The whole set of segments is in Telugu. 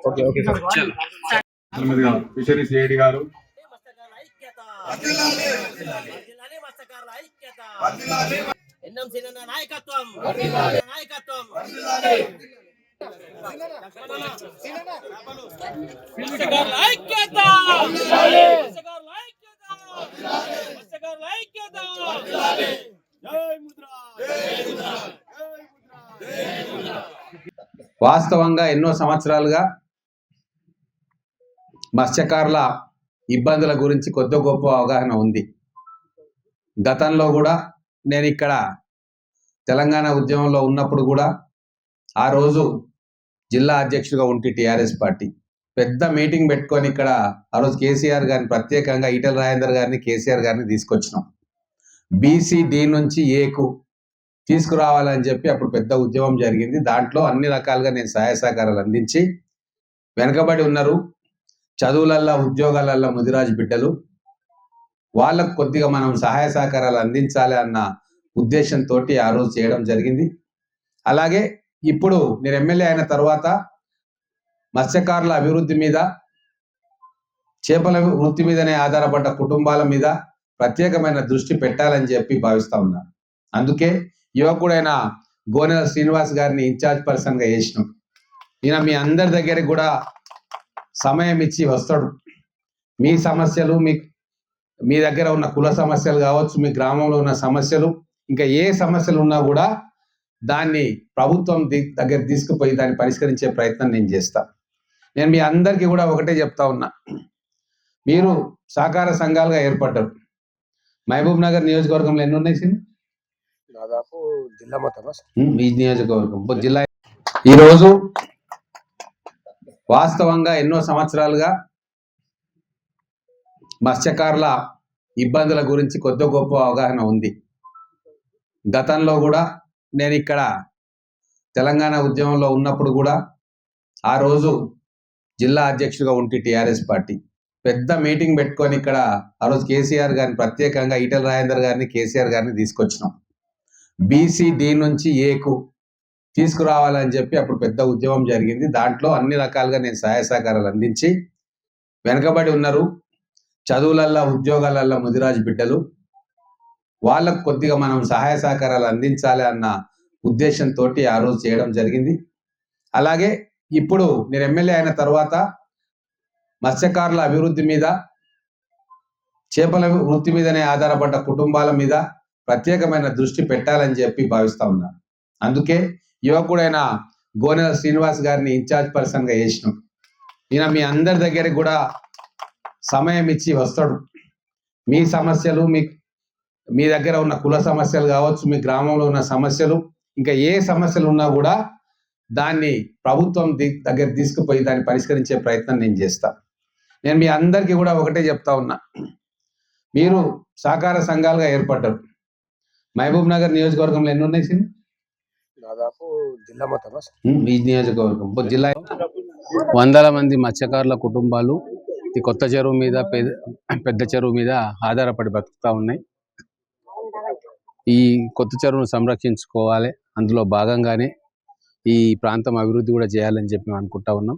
ఓకే ఓకే సార్ చల్ ఫిషరీస్ ఏడి గారు నాయకత్వం వాస్తవంగా ఎన్నో సంవత్సరాలుగా మత్స్యకారుల ఇబ్బందుల గురించి కొద్ది గొప్ప అవగాహన ఉంది. గతంలో కూడా నేను ఇక్కడ తెలంగాణ ఉద్యమంలో ఉన్నప్పుడు కూడా ఆ రోజు జిల్లా అధ్యక్షుడిగా ఉంటే టీఆర్ఎస్ పార్టీ పెద్ద మీటింగ్ పెట్టుకొని ఇక్కడ ఆ రోజు కేసీఆర్ గారిని ప్రత్యేకంగా ఈటెల రాజేందర్ గారిని కేసీఆర్ గారిని తీసుకొచ్చినాం. బీసీ డి నుంచి ఏకు తీసుకురావాలని చెప్పి అప్పుడు పెద్ద ఉద్యమం జరిగింది. దాంట్లో అన్ని రకాలుగా నేను సహాయ సహకారాలు అందించి వెనకబడి ఉన్నారు చదువులల్లో ఉద్యోగాలల్లో ముదిరాజు బిడ్డలు వాళ్ళకు కొద్దిగా మనం సహాయ సహకారాలు అందించాలి అన్న ఉద్దేశంతో ఆ రోజు చేయడం జరిగింది. అలాగే ఇప్పుడు నేను ఎమ్మెల్యే అయిన తర్వాత మత్స్యకారుల అభివృద్ధి మీద చేపల వృత్తి మీదనే ఆధారపడ్డ కుటుంబాల మీద ప్రత్యేకమైన దృష్టి పెట్టాలని చెప్పి భావిస్తా ఉన్నాను. అందుకే యువకుడైన గోనెల శ్రీనివాస్ గారిని ఇన్ఛార్జ్ పర్సన్గా చేసినాం. ఈయన మీ అందరి దగ్గరికి కూడా సమయం ఇచ్చి వస్తాడు. మీ సమస్యలు మీ దగ్గర ఉన్న కుల సమస్యలు కావచ్చు, మీ గ్రామంలో ఉన్న సమస్యలు, ఇంకా ఏ సమస్యలు ఉన్నా కూడా దాన్ని ప్రభుత్వం దగ్గర తీసుకుపోయి దాన్ని పరిష్కరించే ప్రయత్నం నేను చేస్తాను. నేను మీ అందరికీ కూడా ఒకటే చెప్తా ఉన్నా, మీరు సహకార సంఘాలుగా ఏర్పడ్డారు. మహబూబ్ నగర్ నియోజకవర్గంలో ఎన్ని ఉన్నాయి? దాదాపు జిల్లా మొత్తం ఈ నియోజకవర్గం జిల్లా. ఈరోజు వాస్తవంగా ఎన్నో సంవత్సరాలుగా మత్స్యకారుల ఇబ్బందుల గురించి కొద్ది గొప్ప అవగాహన ఉంది. గతంలో కూడా నేను ఇక్కడ తెలంగాణ ఉద్యమంలో ఉన్నప్పుడు కూడా ఆ రోజు జిల్లా అధ్యక్షుడిగా ఉంటే టీఆర్ఎస్ పార్టీ పెద్ద మీటింగ్ పెట్టుకొని ఇక్కడ ఆ రోజు కేసీఆర్ గారిని ప్రత్యేకంగా ఈటెల రాజేందర్ గారిని కేసీఆర్ గారిని తీసుకొచ్చినాం. బీసీ డి నుంచి ఏకు తీసుకురావాలని చెప్పి అప్పుడు పెద్ద ఉద్యమం జరిగింది. దాంట్లో అన్ని రకాలుగా నేను సహాయ సహకారాలు అందించి వెనకబడి ఉన్నారు చదువులల్లో ఉద్యోగాలల్లో ముదిరాజు బిడ్డలు వాళ్ళకు కొద్దిగా మనం సహాయ సహకారాలు అందించాలి అన్న ఉద్దేశంతో ఆ రోజు చేయడం జరిగింది. అలాగే ఇప్పుడు నేను ఎమ్మెల్యే అయిన తర్వాత మత్స్యకారుల అభివృద్ధి మీద చేపల వృత్తి మీదనే ఆధారపడ్డ కుటుంబాల మీద ప్రత్యేకమైన దృష్టి పెట్టాలని చెప్పి భావిస్తా ఉన్నాను. అందుకే యువకుడైన గోనెల శ్రీనివాస్ గారిని ఇన్ఛార్జ్ పర్సన్గా చేసినాం. ఈయన మీ అందరి దగ్గరికి కూడా సమయం ఇచ్చి వస్తాడు. మీ సమస్యలు మీ దగ్గర ఉన్న కుల సమస్యలు కావచ్చు, మీ గ్రామంలో ఉన్న సమస్యలు, ఇంకా ఏ సమస్యలు ఉన్నా కూడా దాన్ని ప్రభుత్వం దగ్గర తీసుకుపోయి దాన్ని పరిష్కరించే ప్రయత్నం నేను చేస్తాను. నేను మీ అందరికీ కూడా ఒకటే చెప్తా ఉన్నా, మీరు సహకార సంఘాలుగా ఏర్పడ్డారు. మహబూబ్ నగర్ నియోజకవర్గంలో ఎన్ని ఉన్నాయి? దాదాపు జిల్లా మొత్తం ఈ నియోజకవర్గం జిల్లా. వందల మంది మత్స్యకారుల కుటుంబాలు ఈ కొత్త చెరువు మీద పెద్ద చెరువు మీద ఆధారపడి బతుకుతా ఉన్నాయి. ఈ కొత్త చెరువును సంరక్షించుకోవాలి, అందులో భాగంగానే ఈ ప్రాంతం అభివృద్ధి కూడా చేయాలని చెప్పి మేము అనుకుంటా ఉన్నాం.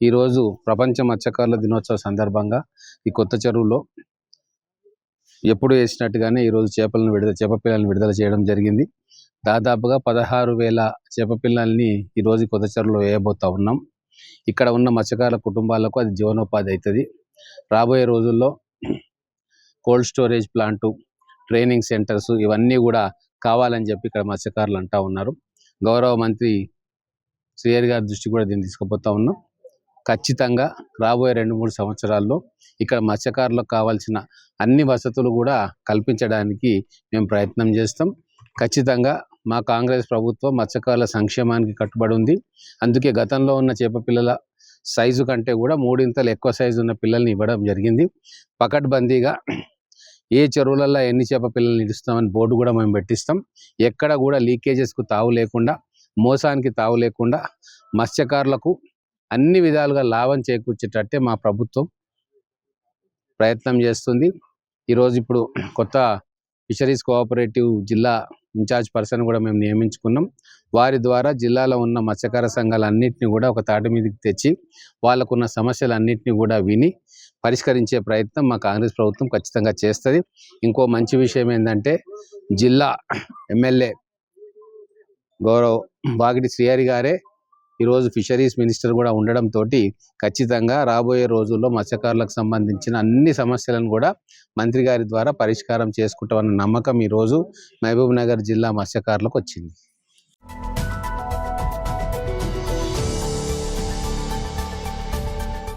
ఈరోజు ప్రపంచ మత్స్యకారుల దినోత్సవ సందర్భంగా ఈ కొత్త చెరువులో ఎప్పుడు వేసినట్టుగానే ఈరోజు చేప పిల్లలను విడుదల చేయడం జరిగింది. దాదాపుగా 16,000 చేప పిల్లల్ని ఈరోజు కొత్త చెరువులో వేయబోతా ఉన్నాం. ఇక్కడ ఉన్న మత్స్యకారుల కుటుంబాలకు అది జీవనోపాధి అవుతుంది. రాబోయే రోజుల్లో cold storage plant, training centres ఇవన్నీ కూడా కావాలని చెప్పి ఇక్కడ మత్స్యకారులు అంటా ఉన్నారు. గౌరవ మంత్రి శ్రీహరి గారి దృష్టి కూడా దీన్ని తీసుకుపోతా ఉన్నాం. ఖచ్చితంగా రాబోయే 2-3 సంవత్సరాల్లో ఇక్కడ మత్స్యకారులకు కావాల్సిన అన్ని వసతులు కూడా కల్పించడానికి మేము ప్రయత్నం చేస్తాం. ఖచ్చితంగా మా కాంగ్రెస్ ప్రభుత్వం మత్స్యకారుల సంక్షేమానికి కట్టుబడి ఉంది. అందుకే గతంలో ఉన్న చేప పిల్లల సైజు కంటే కూడా 3 ఇంతలు ఎక్కువ సైజు ఉన్న పిల్లల్ని ఇవ్వడం జరిగింది. పకడ్బందీగా ఏ చెరువులలో ఎన్ని చేప పిల్లల్ని ఇస్తామని బోర్డు కూడా మేము పెట్టిస్తాం. ఎక్కడ కూడా లీకేజెస్కు తావు లేకుండా, మోసానికి తావు లేకుండా మత్స్యకారులకు అన్ని విధాలుగా లాభం చేకూర్చేటట్టే మా ప్రభుత్వం ప్రయత్నం చేస్తుంది. ఈరోజు ఇప్పుడు కొత్త ఫిషరీస్ కోఆపరేటివ్ జిల్లా ఇన్ఛార్జ్ పర్సన్ కూడా మేము నియమించుకున్నాం. వారి ద్వారా జిల్లాలో ఉన్న మత్స్యకార సంఘాలన్నింటినీ కూడా ఒక తాటి మీదకి తెచ్చి వాళ్ళకున్న సమస్యలన్నింటినీ కూడా విని పరిష్కరించే ప్రయత్నం మా కాంగ్రెస్ ప్రభుత్వం ఖచ్చితంగా చేస్తుంది. ఇంకో మంచి విషయం ఏంటంటే జిల్లా ఎమ్మెల్యే గౌరవ్ వాగిటి శ్రీహరి గారే ఈరోజు ఫిషరీస్ మినిస్టర్ కూడా ఉండడంతో ఖచ్చితంగా రాబోయే రోజుల్లో మత్స్యకారులకు సంబంధించిన అన్ని సమస్యలను కూడా మంత్రి గారి ద్వారా పరిష్కారం చేసుకుంటామన్న నమ్మకం ఈరోజు మహబూబ్ నగర్ జిల్లా మత్స్యకారులకు వచ్చింది.